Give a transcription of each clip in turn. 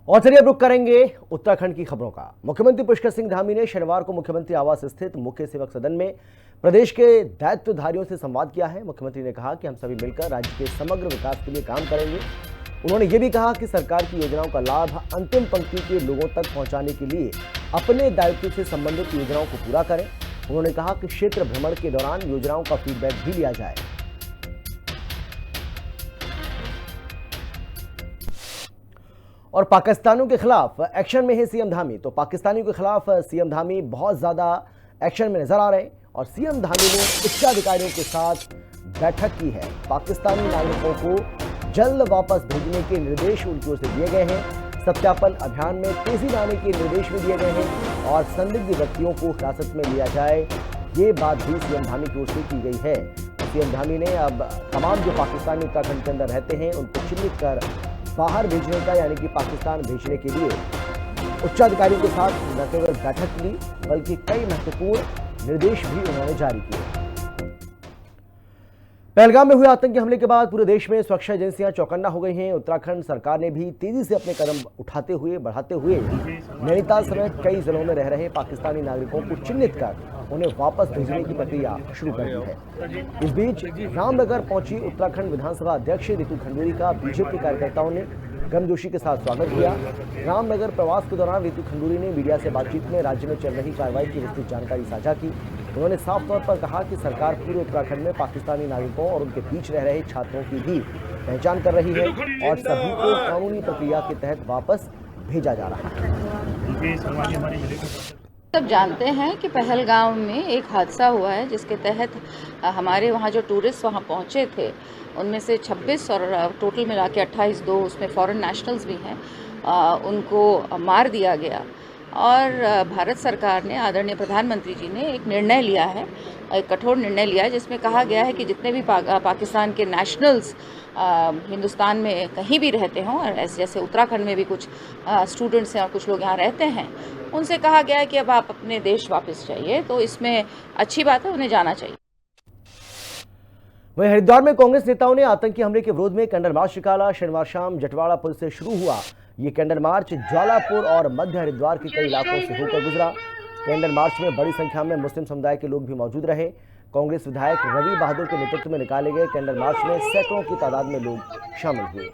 और चलिए अब रुक करेंगे उत्तराखंड की खबरों का। मुख्यमंत्री पुष्कर सिंह धामी ने शनिवार को मुख्यमंत्री आवास स्थित मुख्य सेवक सदन में प्रदेश के दायित्वधारियों से संवाद किया है। मुख्यमंत्री ने कहा कि हम सभी मिलकर राज्य के समग्र विकास के लिए काम करेंगे। उन्होंने ये भी कहा कि सरकार की योजनाओं का लाभ अंतिम पंक्ति के लोगों तक पहुंचाने के लिए अपने दायित्व से संबंधित योजनाओं को पूरा करें। उन्होंने कहा कि क्षेत्र भ्रमण के दौरान योजनाओं का फीडबैक भी लिया जाए। और पाकिस्तानियों के खिलाफ एक्शन में है सीएम धामी। तो पाकिस्तानियों के खिलाफ सीएम धामी बहुत ज्यादा एक्शन में नजर आ रहे हैं और सीएम धामी ने उच्चाधिकारियों के साथ बैठक की है। पाकिस्तानी नागरिकों को जल्द वापस भेजने के निर्देश उनकी ओर से दिए गए हैं। सत्यापन अभियान में तेजी लाने के निर्देश भी दिए गए हैं और संदिग्ध व्यक्तियों को हिरासत में लिया जाए, ये बात भी सीएम धामी की ओर से की गई है। सीएम धामी ने अब तमाम जो पाकिस्तानी उत्तराखंड के अंदर रहते हैं उनको चिन्हित कर बाहर भेजने का यानी कि पाकिस्तान भेजने के लिए उच्चाधिकारियों के साथ न केवल बैठक ली बल्कि कई महत्वपूर्ण निर्देश भी उन्होंने जारी किए। पहलगाम में हुए आतंकी हमले के बाद पूरे देश में सुरक्षा एजेंसियां चौकन्ना हो गई हैं। उत्तराखंड सरकार ने भी तेजी से अपने कदम बढ़ाते हुए नैनीताल समेत कई जिलों में रह रहे पाकिस्तानी नागरिकों को चिन्हित कर उन्हें वापस भेजने की प्रक्रिया शुरू कर दी है। इस बीच रामनगर पहुंची उत्तराखंड विधानसभा अध्यक्ष रितु खंडूरी का बीजेपी कार्यकर्ताओं ने गर्मजोशी के साथ स्वागत किया। रामनगर प्रवास के दौरान रितु खंडूरी ने मीडिया से बातचीत में राज्य में चल रही कार्रवाई की विस्तृत जानकारी साझा की। उन्होंने साफ तौर पर कहा कि सरकार पूरे उत्तराखंड में पाकिस्तानी नागरिकों और उनके बीच रह रहे छात्रों की भी पहचान कर रही है और सभी को कानूनी प्रक्रिया के तहत वापस भेजा जा रहा है। सब जानते हैं कि पहलगाम में एक हादसा हुआ है जिसके तहत हमारे वहाँ जो टूरिस्ट वहाँ पहुँचे थे उनमें से 26 और टोटल मिला के 28 दो उसमें फॉरेन नेशनल्स भी हैं, उनको मार दिया गया। और भारत सरकार ने, आदरणीय प्रधानमंत्री जी ने एक निर्णय लिया है, एक कठोर निर्णय लिया है जिसमें कहा गया है कि जितने भी पाकिस्तान के नेशनल्स हिंदुस्तान में कहीं भी रहते हों और ऐसे जैसे उत्तराखंड में भी कुछ स्टूडेंट्स हैं और कुछ लोग यहाँ रहते हैं, उनसे कहा गया है कि अब आप अपने देश वापस जाइए। तो इसमें अच्छी बात है, उन्हें जाना चाहिए। वहीं हरिद्वार में कांग्रेस नेताओं ने आतंकी हमले के विरोध में कैंडल मार्च निकाला। शनिवार शाम जटवाड़ा पुल से शुरू हुआ ये कैंडल मार्च ज्वालापुर और मध्य हरिद्वार के कई इलाकों से होकर गुजरा। कैंडल मार्च में बड़ी संख्या में मुस्लिम समुदाय के लोग भी मौजूद रहे। कांग्रेस विधायक रवि बहादुर के नेतृत्व में निकाले गए कैंडल मार्च में सैकड़ों की तादाद में लोग शामिल हुए।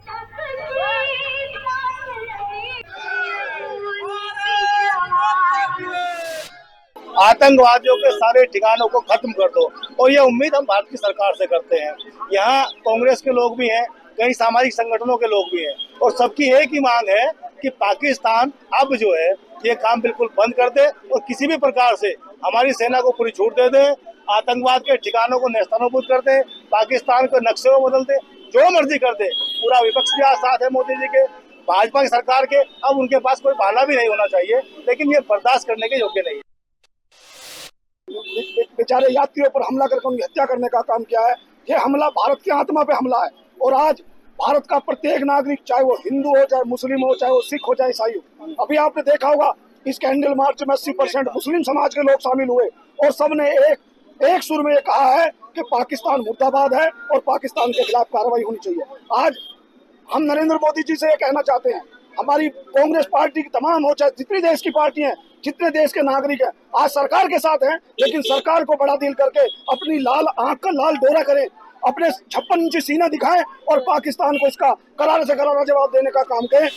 आतंकवादियों के सारे ठिकानों को खत्म कर दो, और ये उम्मीद हम भारत की सरकार से करते हैं। यहाँ कांग्रेस के लोग भी हैं, कई सामाजिक संगठनों के लोग भी हैं और सबकी एक ही मांग है कि पाकिस्तान अब जो है ये काम बिल्कुल बंद कर दे और किसी भी प्रकार से हमारी सेना को पूरी छूट दे दे, आतंकवाद के ठिकानों को नेस्तनाबूद कर दे, पाकिस्तान को नक्शे को बदल दे, जो मर्जी कर दे। पूरा विपक्ष भी आज साथ है मोदी जी के, भाजपा की सरकार के। अब उनके पास कोई बहाना भी नहीं होना चाहिए, लेकिन ये बर्दाश्त करने के योग्य नहीं है। बेचारे यात्रियों पर हमला करके उनकी हत्या करने का काम किया है। ये हमला भारत की आत्मा पे हमला है और आज भारत का प्रत्येक नागरिक, चाहे वो हिंदू हो, चाहे मुस्लिम हो, चाहे वो सिख हो, चाहे ईसाई हो, अभी आपने देखा होगा इस कैंडल मार्च में 80% मुस्लिम समाज के लोग शामिल हुए और सबने एक सुर में ये कहा है कि पाकिस्तान मुर्दाबाद है और पाकिस्तान के खिलाफ कार्रवाई होनी चाहिए। आज हम नरेंद्र मोदी जी से ये कहना चाहते हैं, हमारी कांग्रेस पार्टी की तमाम हो, चाहे जितनी देश की पार्टी हैं, जितने देश के नागरिक हैं, आज सरकार के साथ हैं, लेकिन सरकार को बड़ा दिल करके अपनी लाल आंख का लाल डोरा करें, अपने 56 इंची सीना दिखाएं और पाकिस्तान को इसका करारे से करारा जवाब देने का काम करें।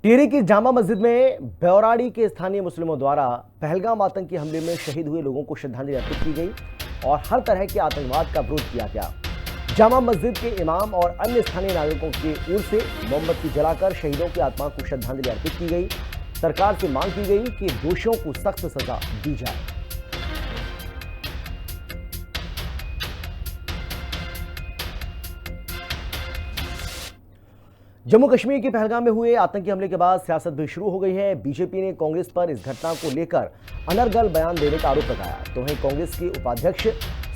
टिहरी की जामा मस्जिद में ब्यौराड़ी के स्थानीय मुस्लिमों द्वारा पहलगाम आतंकी हमले में शहीद हुए लोगों को श्रद्धांजलि अर्पित की गई और हर तरह के आतंकवाद का विरोध किया गया। जामा मस्जिद के इमाम और अन्य स्थानीय नागरिकों की ओर से मोमबत्ती जलाकर शहीदों की आत्मा को श्रद्धांजलि अर्पित की गई। सरकार से मांग की गई कि दोषियों को सख्त सजा दी जाए। जम्मू कश्मीर के पहलगाम में हुए आतंकी हमले के बाद सियासत भी शुरू हो गई है। बीजेपी ने कांग्रेस पर इस घटना को लेकर अनर्गल बयान देने का आरोप लगाया। तो वहीं कांग्रेस के उपाध्यक्ष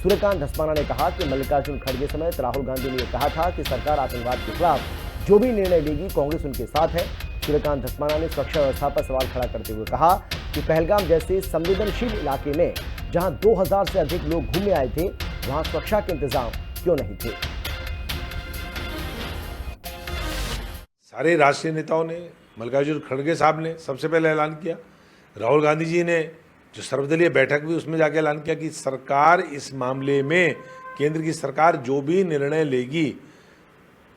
सूर्यकांत धस्माना ने कहा कि मल्लिकार्जुन खड़गे समेत राहुल गांधी ने कहा था कि सरकार आतंकवाद के खिलाफ जो भी निर्णय लेगी कांग्रेस उनके साथ है। सूर्यकांत धस्माना ने सुरक्षा व्यवस्था पर सवाल खड़ा करते हुए कहा कि पहलगाम जैसे संवेदनशील इलाके में जहां 2000 से अधिक लोग घूमने आए थे, वहां सुरक्षा के इंतजाम क्यों नहीं थे। सारे राष्ट्रीय नेताओं ने, मल्लिकार्जुन खड़गे साहब ने सबसे पहले ऐलान किया, राहुल गांधी जी ने जो सर्वदलीय बैठक हुई उसमें जाके ऐलान किया कि सरकार इस मामले में, केंद्र की सरकार जो भी निर्णय लेगी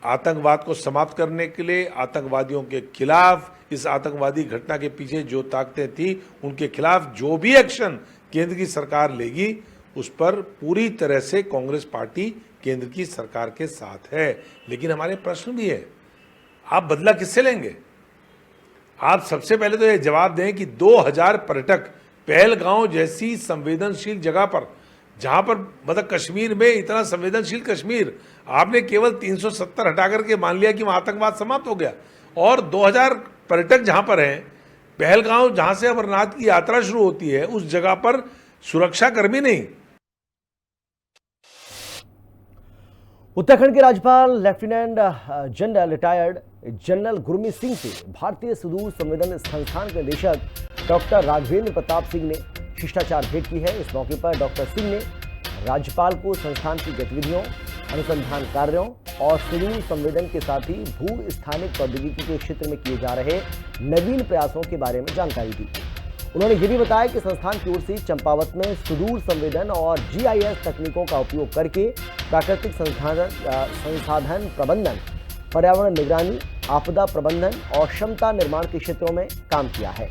आतंकवाद को समाप्त करने के लिए, आतंकवादियों के खिलाफ, इस आतंकवादी घटना के पीछे जो ताकतें थी उनके खिलाफ जो भी एक्शन केंद्र की सरकार लेगी उस पर पूरी तरह से कांग्रेस पार्टी केंद्र की सरकार के साथ है। लेकिन हमारे प्रश्न भी है, आप बदला किससे लेंगे? आप सबसे पहले तो ये जवाब दें कि 2000 पर्यटक पहलगांव जैसी संवेदनशील जगह पर, जहां पर मतलब कश्मीर में इतना संवेदनशील कश्मीर, आपने केवल 370 हटा करके मान लिया कि वहां आतंकवाद समाप्त हो गया, और 2000 पर्यटक जहां पर हैं, पहलगांव जहां से अमरनाथ की यात्रा शुरू होती है उस जगह पर सुरक्षा कर्मी नहीं। उत्तराखंड के राज्यपाल lieutenant general retired general Gurmeet Singh से भारतीय सुदूर संवेदन संस्थान के निदेशक डॉक्टर राघवेंद्र प्रताप सिंह ने शिष्टाचार भेंट की है। इस मौके पर डॉक्टर सिंह ने राज्यपाल को संस्थान की गतिविधियों, अनुसंधान कार्यों और सुदूर संवेदन के साथ ही भू स्थानिक प्रौद्योगिकी के क्षेत्र में किए जा रहे नवीन प्रयासों के बारे में जानकारी दी। उन्होंने ये भी बताया कि संस्थान की ओर से चंपावत में सुदूर संवेदन और GIS तकनीकों का उपयोग करके प्राकृतिक संसाधन प्रबंधन, पर्यावरण निगरानी, आपदा प्रबंधन और क्षमता निर्माण के क्षेत्रों में काम किया है।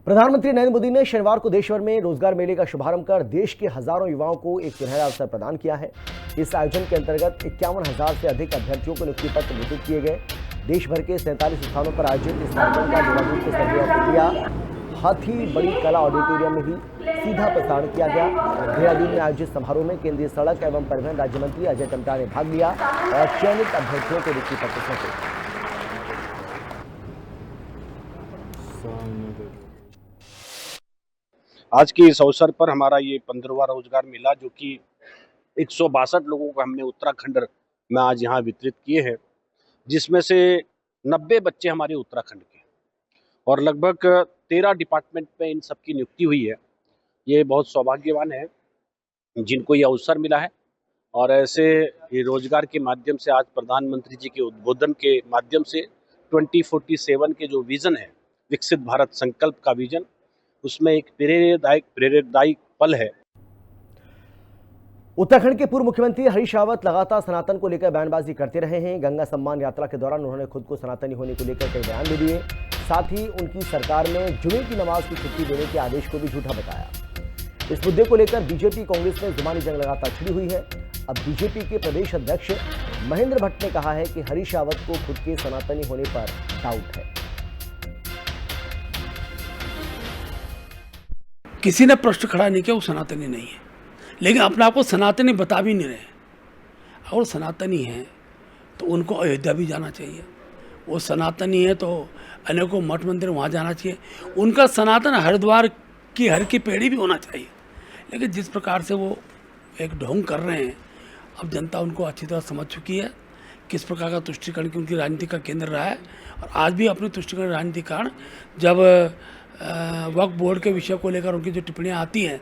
प्रधानमंत्री नरेंद्र मोदी ने शनिवार को देश भर में रोजगार मेले का शुभारंभ कर देश के हजारों युवाओं को एक सुनहरा अवसर प्रदान किया है। इस आयोजन के अंतर्गत 51,000 से अधिक अभ्यर्थियों को नियुक्ति पत्र वितरित किए गए। देश भर के 47 स्थानों पर आयोजित इस कार्यक्रम का देहरादून के सर्वे ऑफ इंडिया हाथी बड़ी कला ऑडिटोरियम में भी सीधा प्रसारण किया गया। देहरादून में आयोजित समारोह में केंद्रीय सड़क एवं परिवहन राज्य मंत्री अजय टमटा ने भाग लिया और चयनित अभ्यर्थियों को नियुक्ति पत्र सौंपे। आज के इस अवसर पर हमारा ये 15वां रोजगार मेला, जो कि 162 लोगों को हमने उत्तराखंड में आज यहाँ वितरित किए हैं, जिसमें से 90 बच्चे हमारे उत्तराखंड के, और लगभग 13 डिपार्टमेंट में इन सबकी नियुक्ति हुई है। ये बहुत सौभाग्यवान है जिनको ये अवसर मिला है, और ऐसे ये रोजगार के माध्यम से आज प्रधानमंत्री जी के उद्बोधन के माध्यम से 2047 के जो विजन है, विकसित भारत संकल्प का विजन, उसमें एक प्रेरणादायक पल है। उत्तराखंड के पूर्व मुख्यमंत्री हरीश रावत लगातार सनातन को लेकर बयानबाजी करते रहे हैं। गंगा सम्मान यात्रा के दौरान उन्होंने खुद को सनातनी होने को लेकर कई बयान भी दिए। साथ ही उनकी सरकार में जुमे की नमाज की छुट्टी देने के आदेश को भी झूठा बताया। इस मुद्दे को लेकर बीजेपी कांग्रेस में जुबानी जंग लगातार छिड़ी हुई है। अब बीजेपी के प्रदेश अध्यक्ष महेंद्र भट्ट ने कहा है कि हरीश रावत को खुद के सनातनी होने पर डाउट है। किसी ने प्रश्न खड़ा नहीं किया वो सनातनी नहीं है, लेकिन अपने आप को सनातनी बता भी नहीं रहे। अगर सनातनी हैं तो उनको अयोध्या भी जाना चाहिए, वो सनातनी है तो अनेकों मठ मंदिर वहाँ जाना चाहिए, उनका सनातन हरिद्वार की हर की पेड़ी भी होना चाहिए। लेकिन जिस प्रकार से वो एक ढोंग कर रहे हैं, अब जनता उनको अच्छी तरह समझ चुकी है किस प्रकार का तुष्टिकरण की उनकी राजनीति का केंद्र रहा है। और आज भी अपनी तुष्टिकरण राजनीति के कारण जब वक्फ बोर्ड के विषय को लेकर उनकी जो टिप्पणियाँ आती हैं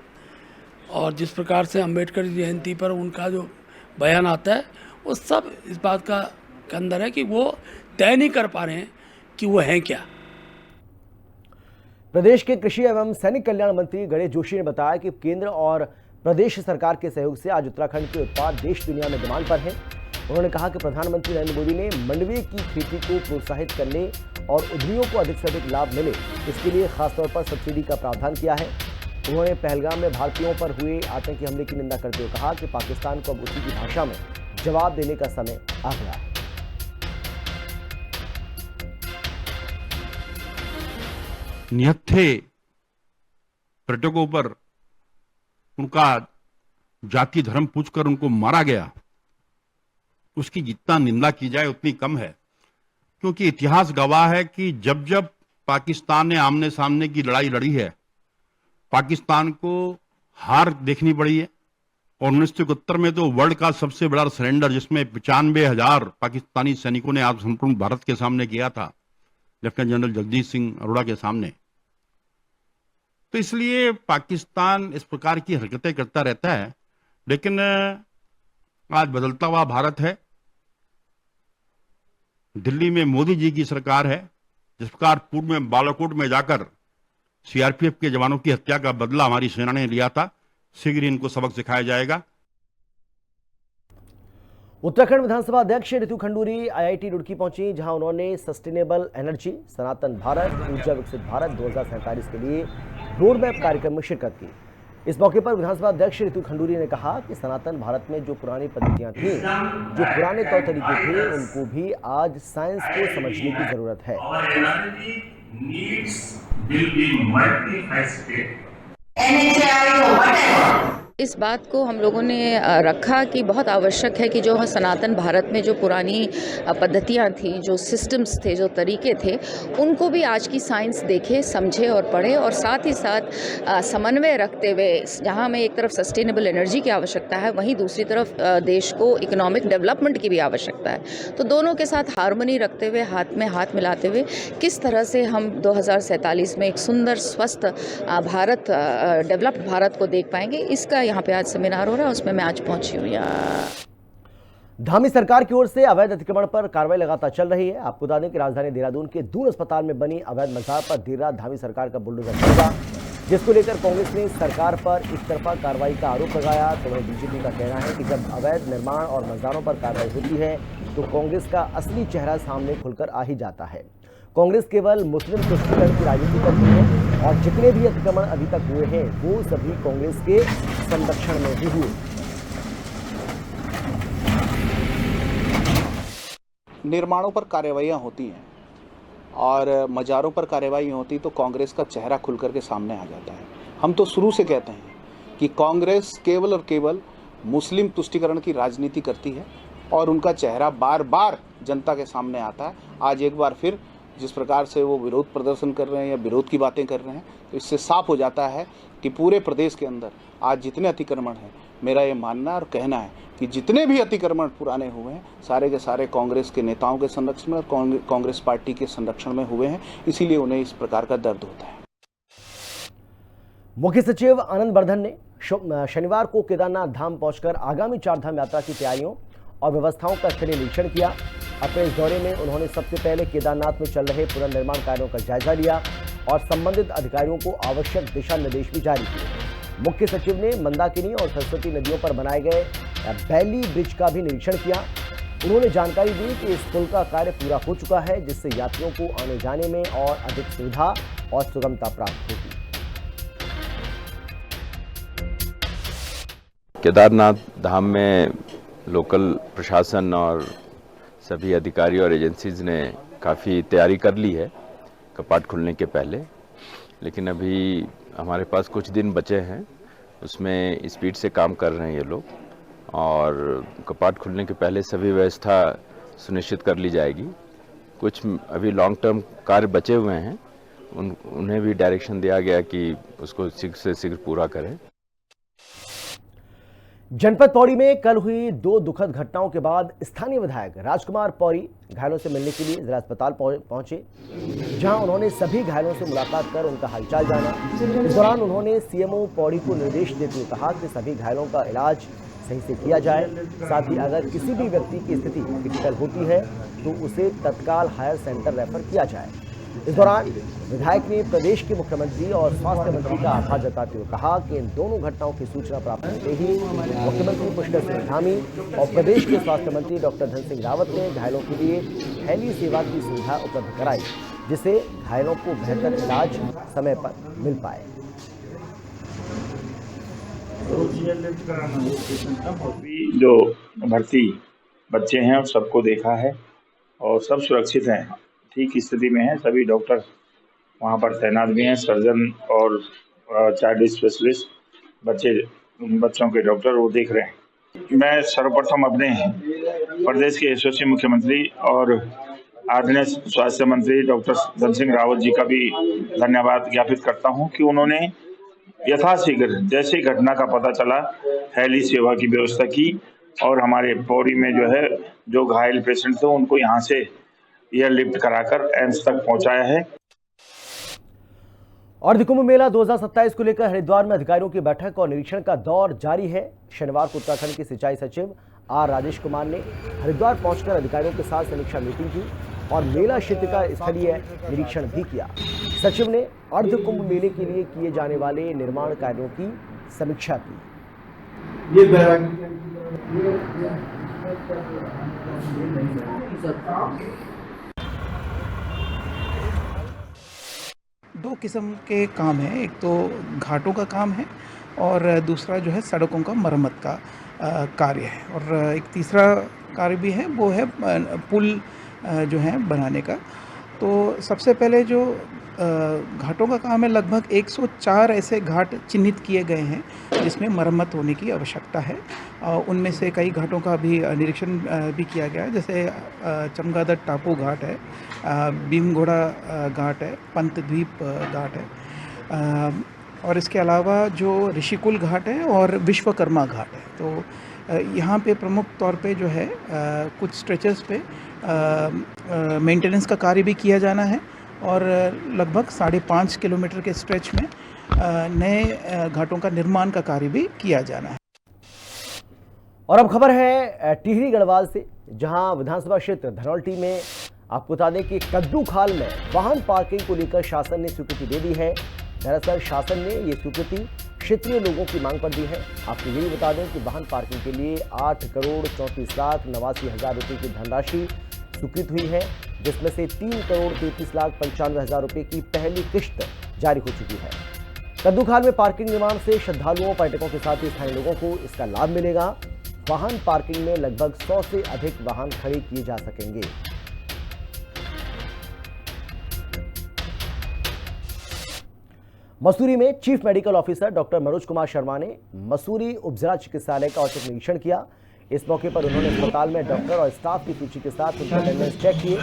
और जिस प्रकार से अंबेडकर जयंती पर उनका जो बयान आता है, वो सब इस बात का अंदर है कि वो तय नहीं कर पा रहे हैं कि वो हैं क्या। प्रदेश के कृषि एवं सैनिक कल्याण मंत्री गणेश जोशी ने बताया कि केंद्र और प्रदेश सरकार के सहयोग से आज उत्तराखंड के उत्पाद देश दुनिया में डिमांड पर हैं। उन्होंने कहा कि प्रधानमंत्री नरेंद्र मोदी ने मंडवे की खेती को प्रोत्साहित करने और उद्यमियों को अधिक से अधिक लाभ मिले, इसके लिए खासतौर पर सब्सिडी का प्रावधान किया है। उन्होंने पहलगाम में भारतीयों पर हुए आतंकी हमले की निंदा करते हुए कहा कि पाकिस्तान को अब उसी की भाषा में जवाब देने का समय आ गया है। निहत्थे पर्यटकों पर उनका जाति धर्म पूछकर उनको मारा गया, उसकी जितना निंदा की जाए उतनी कम है, क्योंकि इतिहास गवाह है कि जब जब पाकिस्तान ने आमने सामने की लड़ाई लड़ी है, पाकिस्तान को हार देखनी पड़ी है। और 1971 में तो वर्ल्ड का सबसे बड़ा सरेंडर, जिसमें 95,000 पाकिस्तानी सैनिकों ने आत्मसमर्पण भारत के सामने किया था, लेफ्टिनेंट जनरल जगजीत सिंह अरोड़ा के सामने। तो इसलिए पाकिस्तान इस प्रकार की हरकतें करता रहता है, लेकिन आज बदलता हुआ भारत है। दिल्ली में मोदी जी की सरकार है। जिस प्रकार पूर्व में बालाकोट में जाकर सीआरपीएफ के जवानों की हत्या का बदला हमारी सेना ने लिया था, शीघ्र ही इनको सबक सिखाया जाएगा। उत्तराखंड विधानसभा अध्यक्ष रितु खंडूरी आईआईटी रुड़की पहुंची, जहां उन्होंने सस्टेनेबल एनर्जी, सनातन भारत, ऊर्जा विकसित भारत 2047 के लिए रोड मैप कार्यक्रम में शिरकत की। इस मौके पर विधानसभा अध्यक्ष रितु खंडूरी ने कहा कि सनातन भारत में जो पुरानी पद्धतियां थीं, जो पुराने तौर तरीके थे, उनको भी आज साइंस को समझने की जरूरत है। इस बात को हम लोगों ने रखा कि बहुत आवश्यक है कि जो सनातन भारत में जो पुरानी पद्धतियाँ थी, जो सिस्टम्स थे, जो तरीके थे, उनको भी आज की साइंस देखे, समझे और पढ़े, और साथ ही साथ समन्वय रखते हुए, जहाँ हमें एक तरफ सस्टेनेबल एनर्जी की आवश्यकता है, वहीं दूसरी तरफ देश को इकोनॉमिक डेवलपमेंट की भी आवश्यकता है। तो दोनों के साथ हार्मनी रखते हुए, हाथ में हाथ मिलाते हुए किस तरह से हम 2047 में एक सुंदर स्वस्थ भारत, डेवलप्ड भारत को देख पाएंगे, इसका यहाँ पे आज सेमिनार हो रहा है, उसमें मैं आज पहुंची हूँ यहाँ। धामी सरकार की ओर से अवैध अतिक्रमण पर कार्रवाई लगातार चल रही है। आपको बता दें कि राजधानी देहरादून के दून अस्पताल में बनी अवैध मजार पर देर रात धामी सरकार का बुलडोजर पहुंचा, जिसको लेकर कांग्रेस ने सरकार पर एक तरफा कार्रवाई का आरोप लगाया। तो वहीं बीजेपी का कहना है कि जब अवैध निर्माण और मजारों पर कार्रवाई होती है तो कांग्रेस का असली चेहरा सामने खुलकर आ ही जाता है। कांग्रेस केवल मुस्लिम तुष्टीकरण की राजनीति करती है और जितने भी अतिक्रमण अभी तक हुए हैं वो सभी कांग्रेस के संरक्षण में ही हुए। निर्माणों पर कार्रवाइयाँ होती हैं और मजारों पर कार्रवाई होती तो कांग्रेस का चेहरा खुल करके सामने आ जाता है। हम तो शुरू से कहते हैं कि कांग्रेस केवल और केवल मुस्लिम तुष्टीकरण की राजनीति करती है और उनका चेहरा बार बार जनता के सामने आता है। आज एक बार फिर जिस प्रकार से वो विरोध प्रदर्शन कर रहे हैं या विरोध की बातें कर रहे हैं, तो इससे साफ हो जाता है कि पूरे प्रदेश के अंदर आज जितने अतिक्रमण हैं, मेरा ये मानना और कहना है कि जितने भी अतिक्रमण पुराने हुए हैं, सारे के सारे कांग्रेस के नेताओं के संरक्षण में और कांग्रेस पार्टी के संरक्षण में हुए हैं, इसीलिए उन्हें इस प्रकार का दर्द होता है। मुख्य सचिव आनंद वर्धन ने शनिवार को केदारनाथ धाम पहुंचकर आगामी 4 धाम यात्रा की तैयारियों और व्यवस्थाओं का स्थलीय निरीक्षण किया। अपने इस दौरे में उन्होंने सबसे पहले केदारनाथ में चल रहे पुनर्निर्माण कार्यों का जायजा लिया और संबंधित अधिकारियों को आवश्यक दिशा निर्देश भी जारी किए। मुख्य सचिव ने मंदाकिनी और सरस्वती नदियों पर बनाए गए बैली ब्रिज का भी निरीक्षण किया। उन्होंने जानकारी दी कि इस पुल का कार्य पूरा हो चुका है, जिससे यात्रियों को आने जाने में और अधिक सुविधा और सुगमता प्राप्त होगी। केदारनाथ धाम में लोकल प्रशासन और सभी अधिकारी और एजेंसीज ने काफ़ी तैयारी कर ली है कपाट खुलने के पहले, लेकिन अभी हमारे पास कुछ दिन बचे हैं, उसमें स्पीड से काम कर रहे हैं ये लोग और कपाट खुलने के पहले सभी व्यवस्था सुनिश्चित कर ली जाएगी। कुछ अभी लॉन्ग टर्म कार्य बचे हुए हैं, उन्हें भी डायरेक्शन दिया गया कि उसको शीघ्र से शीघ्र पूरा करें। जनपद पौड़ी में कल हुई 2 दुखद घटनाओं के बाद स्थानीय विधायक राजकुमार पौड़ी घायलों से मिलने के लिए जिला अस्पताल पहुंचे, जहां उन्होंने सभी घायलों से मुलाकात कर उनका हालचाल जाना। इस दौरान उन्होंने सीएमओ पौड़ी को निर्देश देते हुए कहा कि सभी घायलों का इलाज सही से किया जाए, साथ ही अगर किसी भी व्यक्ति की स्थिति क्रिटिकल होती है तो उसे तत्काल हायर सेंटर रेफर किया जाए। इस दौरान विधायक ने प्रदेश के मुख्यमंत्री और स्वास्थ्य मंत्री का आभार जताते हुए कहा कि इन दोनों घटनाओं की सूचना प्राप्त होते ही मुख्यमंत्री पुष्कर सिंह धामी और प्रदेश के स्वास्थ्य मंत्री डॉक्टर धन सिंह रावत ने घायलों के लिए हेली सेवा की सुविधा उपलब्ध कराई, जिससे घायलों को बेहतर इलाज समय पर मिल पाए। जो भर्ती बच्चे हैं और सबको देखा है और सब सुरक्षित हैं, ठीक स्थिति में है। सभी डॉक्टर वहाँ पर तैनात भी हैं, सर्जन और चाइल्ड स्पेशलिस्ट बच्चों के डॉक्टर वो देख रहे हैं। मैं सर्वप्रथम अपने प्रदेश के यशस्वी मुख्यमंत्री और आदरणीय स्वास्थ्य मंत्री डॉक्टर धन सिंह रावत जी का भी धन्यवाद ज्ञापित करता हूँ कि उन्होंने यथाशीघ्र जैसे घटना का पता चला हेली सेवा की व्यवस्था की और हमारे पौड़ी में जो घायल पेशेंट थे उनको यहाँ से एयरलिफ्ट कराकर एम्स तक पहुंचाया है। और कुंभ मेला 2027 को लेकर हरिद्वार में अधिकारियों की बैठक और निरीक्षण का दौर जारी है। शनिवार को उत्तराखंड के सिंचाई सचिव आर राजेश कुमार ने हरिद्वार पहुंचकर अधिकारियों के साथ समीक्षा मीटिंग की और मेला क्षेत्र का स्थलीय निरीक्षण भी किया। सचिव ने अर्ध कुंभ मेले के लिए किए जाने वाले निर्माण कार्यों की समीक्षा की। दो किस्म के काम हैं, एक तो घाटों का काम है और दूसरा जो है सड़कों का मरम्मत का कार्य है, और एक तीसरा कार्य भी है, वो है पुल जो है बनाने का। तो सबसे पहले जो घाटों का काम है, लगभग 104 ऐसे घाट चिन्हित किए गए हैं जिसमें मरम्मत होने की आवश्यकता है। उनमें से कई घाटों का भी निरीक्षण भी किया गया है, जैसे चमगादड़ टापू घाट है, भीमघोड़ा घाट है, पंतद्वीप घाट है, और इसके अलावा जो ऋषिकुल घाट है और विश्वकर्मा घाट है। तो यहाँ पे प्रमुख तौर पे जो है कुछ स्ट्रेचेस पे मेंटेनेंस का कार्य भी किया जाना है और लगभग 5.5 किलोमीटर के स्ट्रेच में नए घाटों का निर्माण का कार्य भी किया जाना है। और अब खबर है टिहरी गढ़वाल से, जहां विधानसभा क्षेत्र धनौल्टी में आपको बता दें कि कद्दू खाल में वाहन पार्किंग को लेकर शासन ने स्वीकृति दे दी है। दरअसल शासन ने ये स्वीकृति क्षेत्रीय लोगों की मांग पर दी है। आपको यही बता दें कि वाहन पार्किंग के लिए 8,34,89,000 रुपये की धनराशि स्वीकृत हुई है, जिसमें से 3,33,95,000 रुपये की पहली किश्त जारी हो चुकी है। कद्दू खाल में पार्किंग निर्माण से श्रद्धालुओं, पर्यटकों के साथ ही स्थानीय लोगों को इसका लाभ मिलेगा। वाहन पार्किंग में लगभग 100 से अधिक वाहन खड़े किए जा सकेंगे। मसूरी में chief medical officer doctor Manoj Kumar Sharma ने मसूरी उपजिला चिकित्सालय का औचक निरीक्षण किया। इस मौके पर उन्होंने अस्पताल में डॉक्टर और स्टाफ की सूची के साथ उनके अटेंडेंस चेक किए।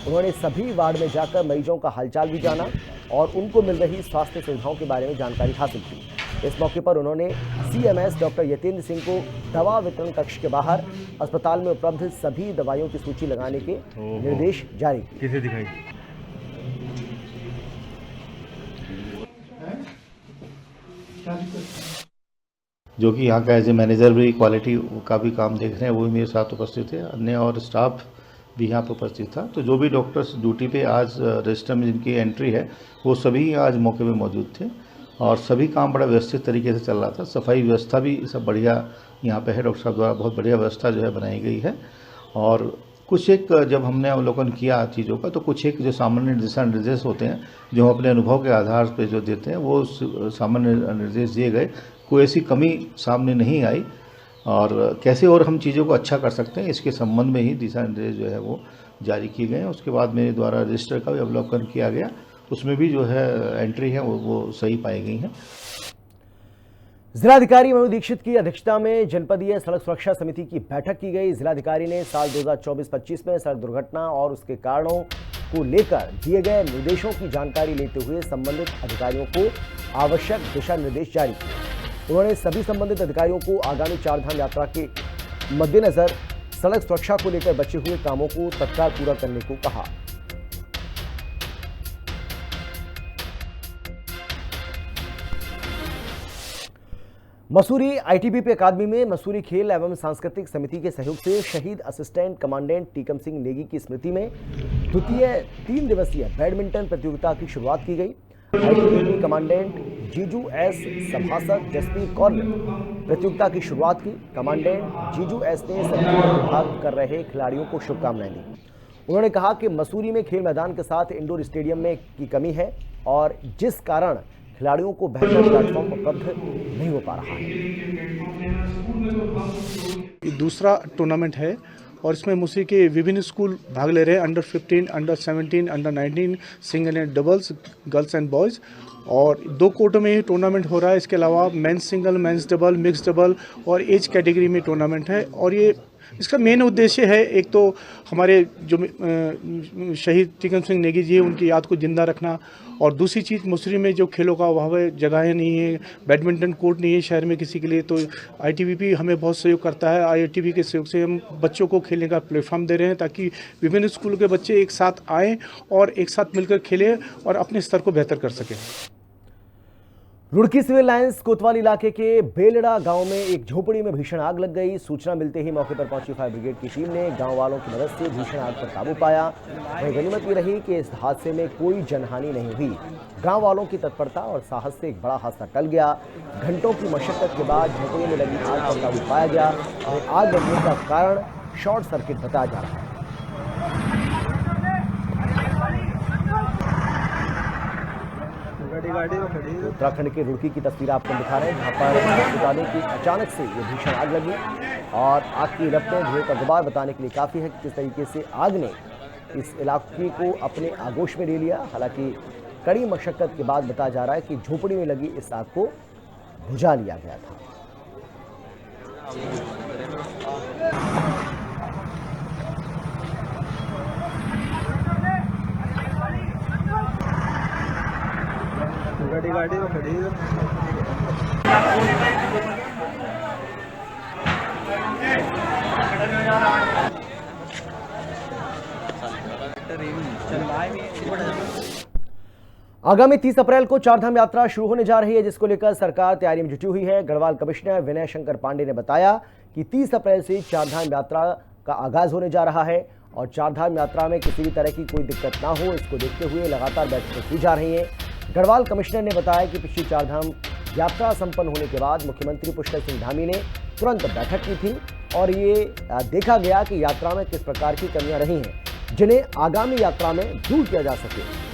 उन्होंने सभी वार्ड में जाकर मरीजों का हालचाल भी जाना और उनको मिल रही स्वास्थ्य सुविधाओं के बारे में जानकारी हासिल की। इस मौके पर उन्होंने CMS डॉक्टर यतेंद्र सिंह को दवा वितरण कक्ष के बाहर अस्पताल में उपलब्ध सभी दवाइयों की सूची लगाने के निर्देश जारी किए। जो कि यहाँ का एज ए मैनेजर भी क्वालिटी का भी काम देख रहे हैं, वो भी मेरे साथ उपस्थित थे। अन्य और स्टाफ भी यहाँ पर उपस्थित था। तो जो भी डॉक्टर्स ड्यूटी पे आज रजिस्टर में जिनकी एंट्री है, वो सभी आज मौके पे मौजूद थे और सभी काम बड़ा व्यवस्थित तरीके से चल रहा था। सफाई व्यवस्था भी सब बढ़िया यहाँ पे है, डॉक्टर साहब द्वारा बहुत बढ़िया व्यवस्था जो है बनाई गई है। और कुछ एक जब हमने अवलोकन किया चीज़ों का, तो कुछ एक जो सामान्य दिशा निर्देश होते हैं जो हम अपने अनुभव के आधार पर जो देते हैं, वो सामान्य निर्देश दिए गए। कोई ऐसी कमी सामने नहीं आई और कैसे और हम चीज़ों को अच्छा कर सकते हैं, इसके संबंध में ही दिशा निर्देश जो है वो जारी किए गए हैं। उसके बाद मेरे द्वारा रजिस्टर का भी अवलोकन किया गया, उसमें भी जो है एंट्री है वो सही पाई गई है। जिलाधिकारी मनु दीक्षित की अध्यक्षता में जनपदीय सड़क सुरक्षा समिति की बैठक की गई। जिलाधिकारी ने साल 2024-25 में सड़क दुर्घटना और उसके कारणों को लेकर दिए गए निर्देशों की जानकारी लेते हुए संबंधित अधिकारियों को आवश्यक दिशा निर्देश जारी किए। उन्होंने सभी संबंधित अधिकारियों को आगामी चारधाम यात्रा के मद्देनजर सड़क सुरक्षा को लेकर बचे हुए कामों को तत्काल पूरा करने को कहा। मसूरी ITBP अकादमी में मसूरी खेल एवं सांस्कृतिक समिति के सहयोग से शहीद असिस्टेंट कमांडेंट टीकम सिंह नेगी की स्मृति में द्वितीय 3 दिवसीय बैडमिंटन प्रतियोगिता की शुरुआत की गई। ITBP कमांडेंट जीजू S सभासद जसप्रीत कौर ने प्रतियोगिता की शुरुआत की। कमांडेंट जीजू S ने सभी प्रतिभाग कर रहे खिलाड़ियों को शुभकामनाएं दी। उन्होंने कहा कि मसूरी में खेल मैदान के साथ इंडोर स्टेडियम में की कमी है और जिस कारण खिलाड़ियों को बेहतर प्लेटफॉर्म उपलब्ध नहीं हो पा रहा है। दूसरा टूर्नामेंट है और इसमें मसूरी के विभिन्न स्कूल भाग ले रहे हैं। Under 15, under 17, under 19, single and doubles, girls and boys, और 2 कोर्टों में ही टूर्नामेंट हो रहा है। इसके अलावा men's single, men's double, mix double और एज कैटेगरी में टूर्नामेंट है। और ये इसका मेन उद्देश्य है, एक तो हमारे जो शहीद टीकम सिंह नेगी जी उनकी याद को जिंदा रखना, और दूसरी चीज़ मसूरी में जो खेलों का अभाव है, जगहें नहीं है, बैडमिंटन कोर्ट नहीं है शहर में किसी के लिए, तो ITBP हमें बहुत सहयोग करता है। ITBP के सहयोग से हम बच्चों को खेलने का प्लेटफॉर्म दे रहे हैं ताकि विभिन्न स्कूलों के बच्चे एक साथ आएँ और एक साथ मिलकर खेलें और अपने स्तर को बेहतर कर सकें। रुड़की सिविल लाइंस कोतवाल इलाके के बेलड़ा गांव में एक झोपड़ी में भीषण आग लग गई। सूचना मिलते ही मौके पर पहुंची फायर ब्रिगेड की टीम ने गांव वालों की मदद से भीषण आग पर काबू पाया। वहीं गनीमत ये रही कि इस हादसे में कोई जनहानि नहीं हुई। गांव वालों की तत्परता और साहस से एक बड़ा हादसा टल गया। घंटों की मशक्कत के बाद झोपड़ी में लगी आग पर काबू पाया गया और आग लगने का कारण शॉर्ट सर्किट बताया जा रहा है। उत्तराखंड के रुड़की की तस्वीर आपको दिखा रहे हैं, जहां पर बता दें कि अचानक से ये भीषण आग लगी और आग की लपटें धुएं का गुबार बताने के लिए काफ़ी है कि किस तरीके से आग ने इस इलाके को अपने आगोश में ले लिया। हालांकि कड़ी मशक्कत के बाद बताया जा रहा है कि झोपड़ी में लगी इस आग को बुझा लिया गया था। गाड़ी को खड़ी आगामी 30 अप्रैल को चारधाम यात्रा शुरू होने जा रही है, जिसको लेकर सरकार तैयारी में जुटी हुई है। गढ़वाल कमिश्नर विनय शंकर पांडे ने बताया कि 30 अप्रैल से चारधाम यात्रा का आगाज होने जा रहा है और चारधाम यात्रा में किसी भी तरह की कोई दिक्कत ना हो, इसको देखते हुए लगातार बैठकें की जा रही हैं। गढ़वाल कमिश्नर ने बताया कि पिछली चारधाम यात्रा संपन्न होने के बाद मुख्यमंत्री पुष्कर सिंह धामी ने तुरंत बैठक की थी और ये देखा गया कि यात्रा में किस प्रकार की कमियां रही हैं, जिन्हें आगामी यात्रा में दूर किया जा सके।